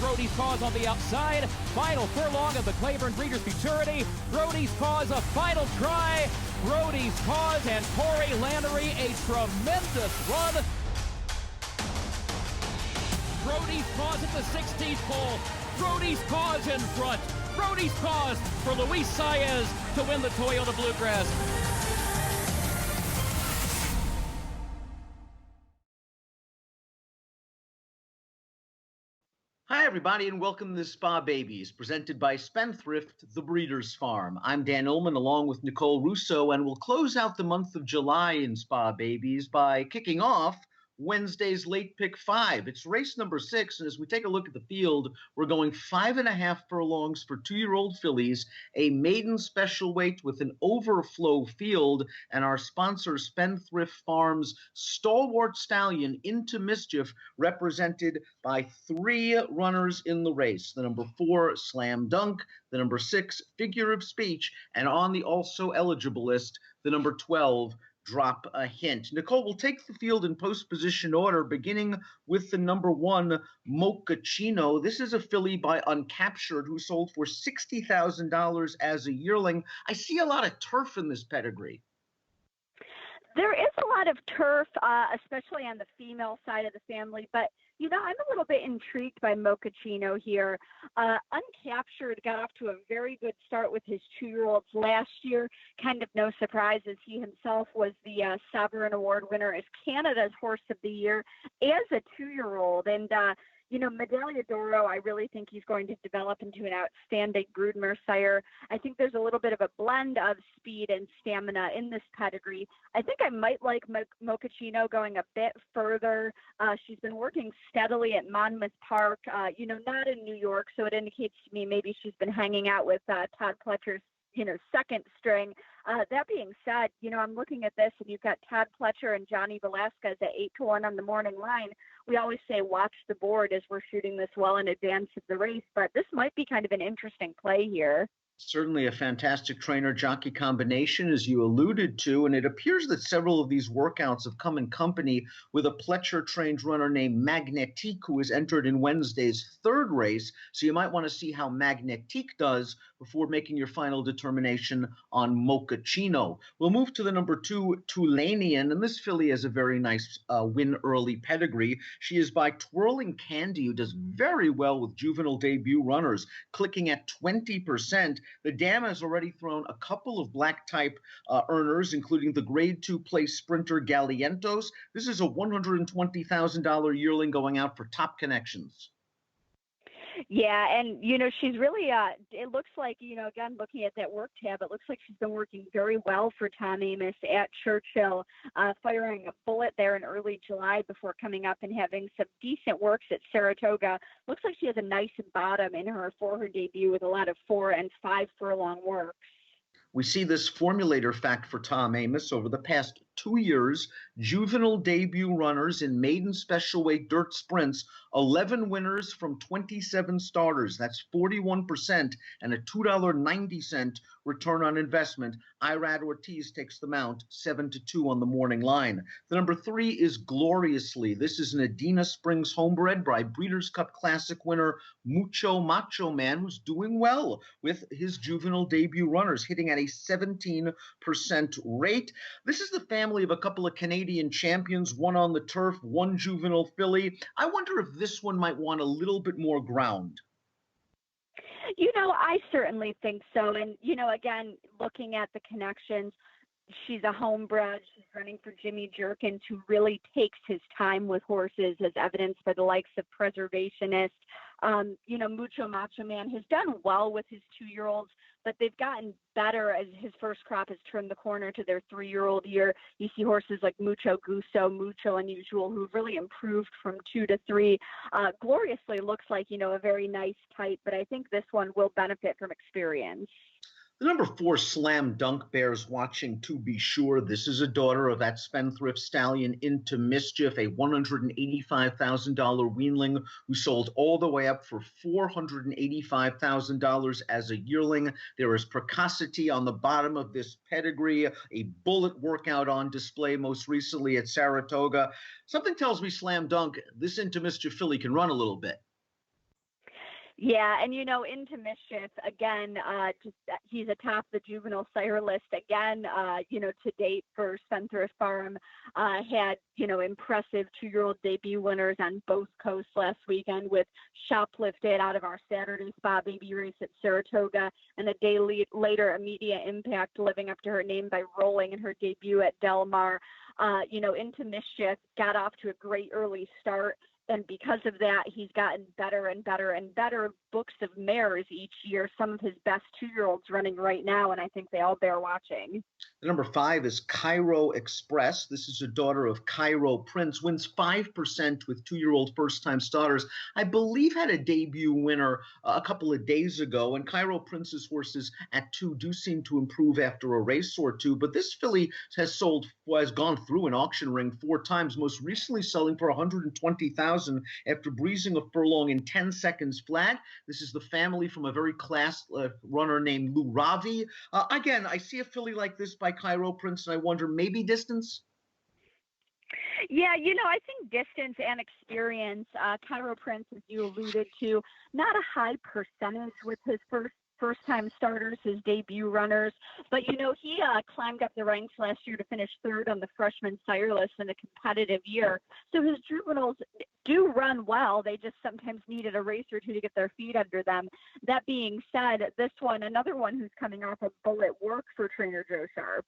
Brody's Cause on the outside. Final furlong of the Claiborne Breeders' Futurity. Brody's Cause a final try. Brody's Cause and Corey Lannery a tremendous run. Brody's Cause at the 16th pole. Brody's Cause in front. Brody's Cause for Luis Saez to win the Toyota Bluegrass. Hi, everybody, and welcome to Spa Babies, presented by Spendthrift, the Breeders' Farm. I'm Dan Illman, along with Nicole Russo, and we'll close out the month of July in Spa Babies by kicking off Wednesday's Late Pick 5. It's race number 6, and as we take a look at the field, we're going 5.5 furlongs for 2-year-old fillies, a maiden special weight with an overflow field, and our sponsor, Spendthrift Farm's stalwart stallion, Into Mischief, represented by 3 runners in the race. The number 4, Slam Dunk, the number 6, Figure of Speech, and on the also eligible list, the number 12, Drop a Hint. Nicole, will take the field in post-position order, beginning with the number 1, Mochaccino. This is a filly by Uncaptured, who sold for $60,000 as a yearling. I see a lot of turf in this pedigree. There is a lot of turf, especially on the female side of the family, but you know, I'm a little bit intrigued by Mochaccino here. Uncaptured got off to a very good start with his 2-year-olds last year. Kind of no surprise, as he himself was the Sovereign Award winner as Canada's Horse of the Year as a 2-year-old. And, you know, Medaglia d'Oro, I really think he's going to develop into an outstanding broodmare sire. I think there's a little bit of a blend of speed and stamina in this pedigree. I think I might like Mochaccino going a bit further. She's been working steadily at Monmouth Park, you know, not in New York, so it indicates to me maybe she's been hanging out with Todd Pletcher's, you know, second string. That being said, you know, I'm looking at this, and you've got Todd Pletcher and Johnny Velasquez at 8-1 on the morning line. We always say watch the board as we're shooting this well in advance of the race, but this might be kind of an interesting play here. Certainly a fantastic trainer-jockey combination, as you alluded to, and it appears that several of these workouts have come in company with a Pletcher-trained runner named Magnetique, who has entered in Wednesday's 3rd race, so you might want to see how Magnetique does before making your final determination on Mochaccino. We'll move to the number 2, Tulanian, and this filly has a very nice win-early pedigree. She is by Twirling Candy, who does very well with juvenile debut runners, clicking at 20%. The dam has already thrown a couple of black-type earners, including the Grade 2 place sprinter Galientos. This is a $120,000 yearling going out for Top Connections. Yeah, and, you know, she's really, it looks like, you know, again, looking at that work tab, it looks like she's been working very well for Tom Amoss at Churchill, firing a bullet there in early July before coming up and having some decent works at Saratoga. Looks like she has a nice bottom in her for her debut with a lot of 4 and 5 furlong works. We see this formulator fact for Tom Amoss over the past 2 years. Juvenile debut runners in maiden special weight dirt sprints, 11 winners from 27 starters. That's 41% and a $2.90 return on investment. Irad Ortiz takes the mount 7-2 on the morning line. The number 3 is Gloriously. This is an Adena Springs homebred by Breeders' Cup Classic winner Mucho Macho Man, who's doing well with his juvenile debut runners, hitting at a 17% rate. This is the family of a couple of Canadian champions, one on the turf, one juvenile filly. I wonder if this one might want a little bit more ground. You know, I certainly think so. And, you know, again, looking at the connections, she's a homebred. She's running for Jimmy Jerkins, who really takes his time with horses, as evidenced by the likes of Preservationist. You know, Mucho Macho Man has done well with his 2-year-olds, but they've gotten better as his first crop has turned the corner to their 3-year-old year. You see horses like Mucho Gusto, Mucho Unusual, who've really improved from 2 to 3. Gloriously looks like, you know, a very nice type, but I think this one will benefit from experience. The number 4, Slam Dunk, bears watching to be sure. This is a daughter of that Spendthrift stallion Into Mischief, a $185,000 weanling who sold all the way up for $485,000 as a yearling. There is precocity on the bottom of this pedigree, a bullet workout on display most recently at Saratoga. Something tells me, Slam Dunk, this Into Mischief filly can run a little bit. Yeah, and into Mischief again. He's atop the juvenile sire list again. To date for Spendthrift Farm, had impressive 2-year-old debut winners on both coasts last weekend, with Shoplifted out of our Saturday Spa Baby race at Saratoga, and a day later, Immediate Impact living up to her name by rolling in her debut at Del Mar. Into Mischief got off to a great early start. And because of that, he's gotten better and better and better books of mares each year. Some of his best 2-year-olds running right now, and I think they all bear watching. The number 5 is Cairo Express. This is a daughter of Cairo Prince, wins 5% with 2-year-old first-time starters. I believe had a debut winner a couple of days ago, and Cairo Prince's horses at 2 do seem to improve after a race or two. But this filly has gone through an auction ring 4 times, most recently selling for $120,000 after breezing a furlong in 10 seconds flat. This is the family from a very class runner named Lou Ravi. Again, I see a filly like this by Cairo Prince, and I wonder, maybe distance? Yeah, I think distance and experience. Cairo Prince, as you alluded to, not a high percentage with his first-time starters, his debut runners. But, he climbed up the ranks last year to finish 3rd on the freshman sire list in a competitive year. So his juveniles do run well. They just sometimes needed a race or two to get their feet under them. That being said, another one who's coming off a bullet work for trainer Joe Sharp.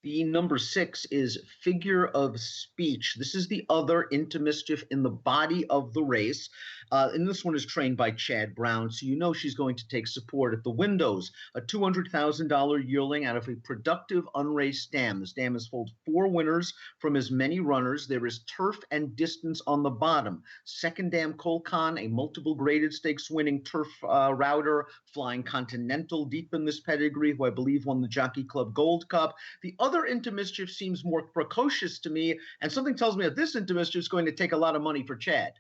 The number 6 is Figure of Speech. This is the other Into Mischief in the body of the race. And this one is trained by Chad Brown, so she's going to take support at the windows. A $200,000 yearling out of a productive unraced dam. This dam has foaled 4 winners from as many runners. There is turf and distance on the bottom. Second dam Colcon, a multiple graded stakes winning turf router, flying Continental deep in this pedigree, who I believe won the Jockey Club Gold Cup. The other Into Mischief seems more precocious to me, and something tells me that this Into Mischief is going to take a lot of money for Chad.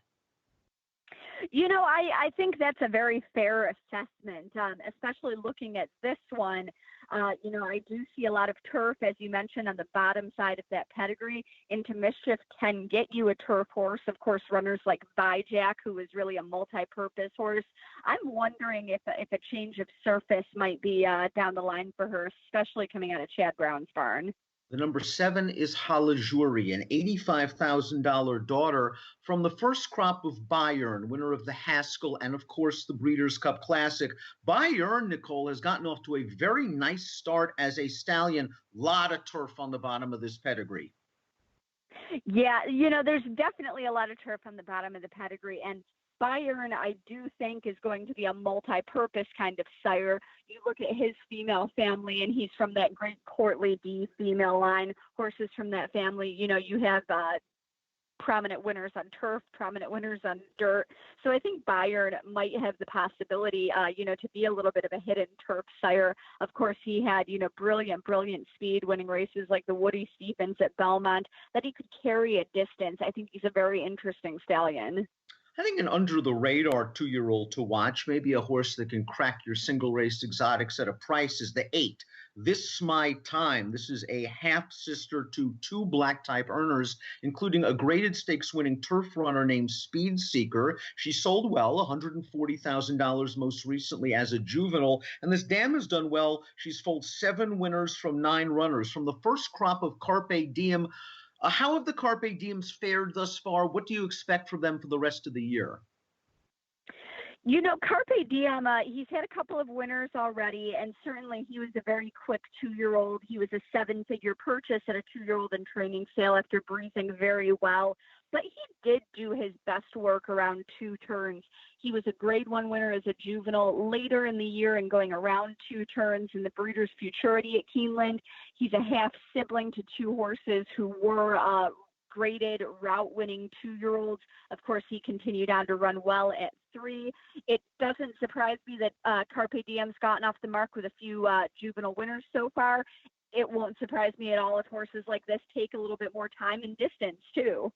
I think that's a very fair assessment, especially looking at this one. I do see a lot of turf, as you mentioned, on the bottom side of that pedigree. Into Mischief can get you a turf horse. Of course, runners like Vijack, who is really a multi-purpose horse. I'm wondering if a change of surface might be down the line for her, especially coming out of Chad Brown's barn. The number 7 is Halajuri, an $85,000 daughter from the first crop of Bayern, winner of the Haskell and, of course, the Breeders' Cup Classic. Bayern, Nicole, has gotten off to a very nice start as a stallion. Lot of turf on the bottom of this pedigree. Yeah, there's definitely a lot of turf on the bottom of the pedigree, and Bayern, I do think, is going to be a multi-purpose kind of sire. You look at his female family, and he's from that great Courtly D female line. Horses from that family, you have prominent winners on turf, prominent winners on dirt. So I think Bayern might have the possibility, to be a little bit of a hidden turf sire. Of course, he had, brilliant speed, winning races like the Woody Stephens at Belmont, that he could carry a distance. I think he's a very interesting stallion. I think an under-the-radar 2-year-old to watch, maybe a horse that can crack your single-race exotics at a price, is the 8. This My Time. This is a half-sister to 2 black-type earners, including a graded stakes-winning turf runner named Speed Seeker. She sold well, $140,000 most recently as a juvenile, and this dam has done well. She's foaled 7 winners from 9 runners. From the first crop of Carpe Diem, how have the Carpe Diems fared thus far? What do you expect from them for the rest of the year? Carpe Diem, he's had a couple of winners already, and certainly he was a very quick 2-year-old. He was a 7-figure purchase at a 2-year-old in training sale after breezing very well. But he did do his best work around 2 turns. He was a Grade 1 winner as a juvenile later in the year and going around 2 turns in the Breeders' Futurity at Keeneland. He's a half-sibling to 2 horses who were graded route-winning 2-year-olds. Of course, he continued on to run well at 3. It doesn't surprise me that Carpe Diem's gotten off the mark with a few juvenile winners so far. It won't surprise me at all if horses like this take a little bit more time and distance, too.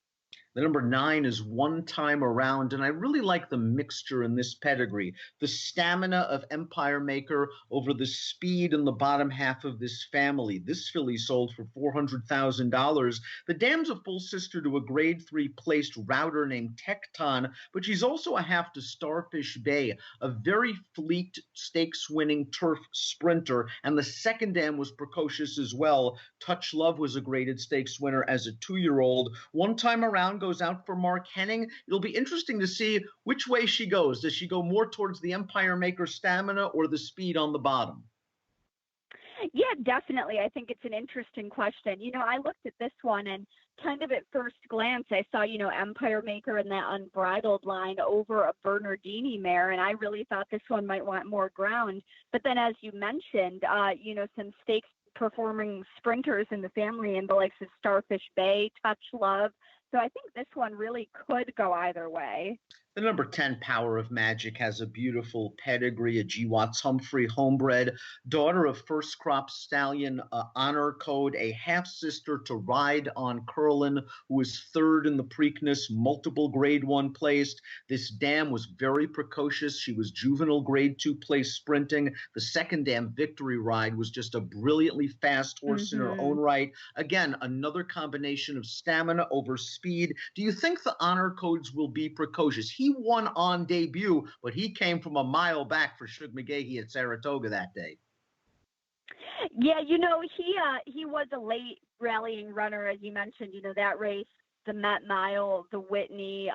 The number 9 is One Time Around, and I really like the mixture in this pedigree. The stamina of Empire Maker over the speed in the bottom half of this family. This filly sold for $400,000. The dam's a full sister to a grade 3 placed router named Tecton, but she's also a half to Starfish Bay, a very fleet stakes winning turf sprinter. And the second dam was precocious as well. Touch Love was a graded stakes winner as a 2-year-old. One Time Around goes out for Mark Henning. It'll be interesting to see which way she goes. Does she go more towards the Empire Maker stamina or the speed on the bottom? Yeah, definitely. I think it's an interesting question. I looked at this one and kind of at first glance, I saw, Empire Maker in that unbridled line over a Bernardini mare, and I really thought this one might want more ground. But then, as you mentioned, some stakes performing sprinters in the family and the likes of Starfish Bay, Touch Love. So I think this one really could go either way. The number 10, Power of Magic, has a beautiful pedigree, a G. Watts Humphrey homebred, daughter of first crop stallion Honor Code, a half-sister to Ride on Curlin, who was third in the Preakness, multiple grade 1 placed. This dam was very precocious. She was juvenile grade 2 place sprinting. The second dam, Victory Ride, was just a brilliantly fast horse in her own right. Again, another combination of stamina over speed. Do you think the Honor Codes will be precocious? He won on debut, but he came from a mile back for Shug McGahee at Saratoga that day. Yeah, he was a late rallying runner, as you mentioned. That race, the Met Mile, the Whitney.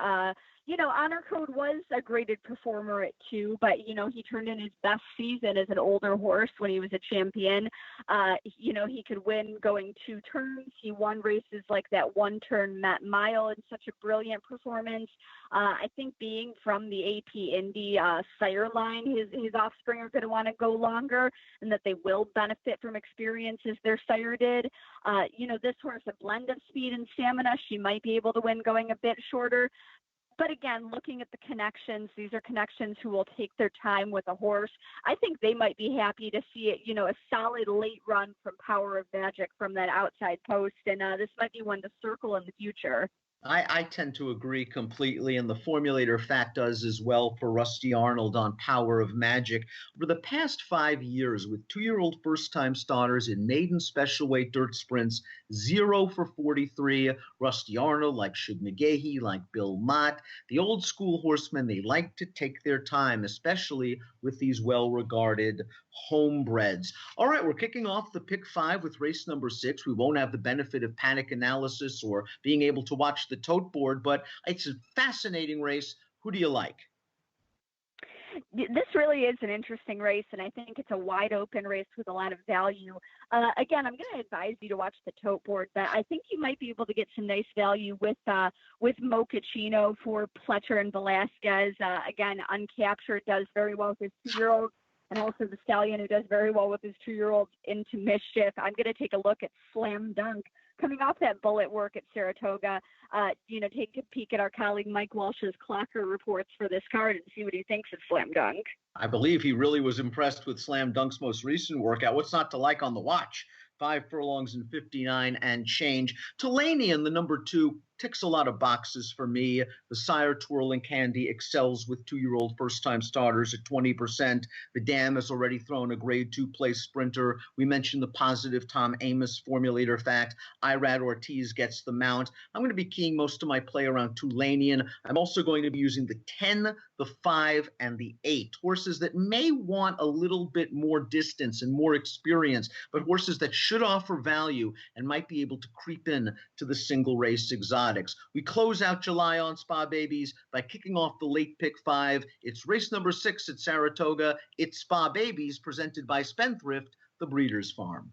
Honor Code was a graded performer at 2, but, he turned in his best season as an older horse when he was a champion. He could win going 2 turns. He won races like that 1-turn Met Mile in such a brilliant performance. I think being from the AP Indy sire line, his offspring are going to want to go longer, and that they will benefit from experience as their sire did. This horse, a blend of speed and stamina, she might be able to win going a bit shorter. But again, looking at the connections, these are connections who will take their time with a horse. I think they might be happy to see it, a solid late run from Power of Magic from that outside post. And this might be one to circle in the future. I tend to agree completely, and the formulator fact does as well for Rusty Arnold on Power of Magic. Over the past 5 years, with 2-year-old first-time starters in maiden special weight dirt sprints, 0 for 43. Rusty Arnold, like Shug McGahee, like Bill Mott, the old school horsemen, they like to take their time, especially with these well-regarded homebreds. All right, we're kicking off the pick 5 with race number 6. We won't have the benefit of panic analysis or being able to watch the tote board, but it's a fascinating race. Who do you like? This really is an interesting race, and I think it's a wide open race with a lot of value. Again, I'm going to advise you to watch the tote board, but I think you might be able to get some nice value with Mochaccino for Pletcher and Velasquez. Again, uncaptured, does very well with his 2-year-old, and also the stallion who does very well with his 2-year-old into Mischief. I'm going to take a look at Slam Dunk. Coming off that bullet work at Saratoga, take a peek at our colleague Mike Walsh's Clocker reports for this card and see what he thinks of Slam Dunk. I believe he really was impressed with Slam Dunk's most recent workout. What's not to like on the watch? 5 furlongs and 59 and change. Tulanian, the number 2, ticks a lot of boxes for me. The sire, Twirling Candy, excels with 2-year-old first-time starters at 20%. The dam has already thrown a grade 2 place sprinter. We mentioned the positive Tom Amos formulator fact. Irad Ortiz gets the mount. I'm going to be keying most of my play around Tulanian. I'm also going to be using the 10, the 5, and the 8. Horses that may want a little bit more distance and more experience, but horses that should offer value and might be able to creep in to the single race exotics. We close out July on Spa Babies by kicking off the late pick 5. It's race number 6 at Saratoga. It's Spa Babies presented by Spendthrift, the Breeders' Farm.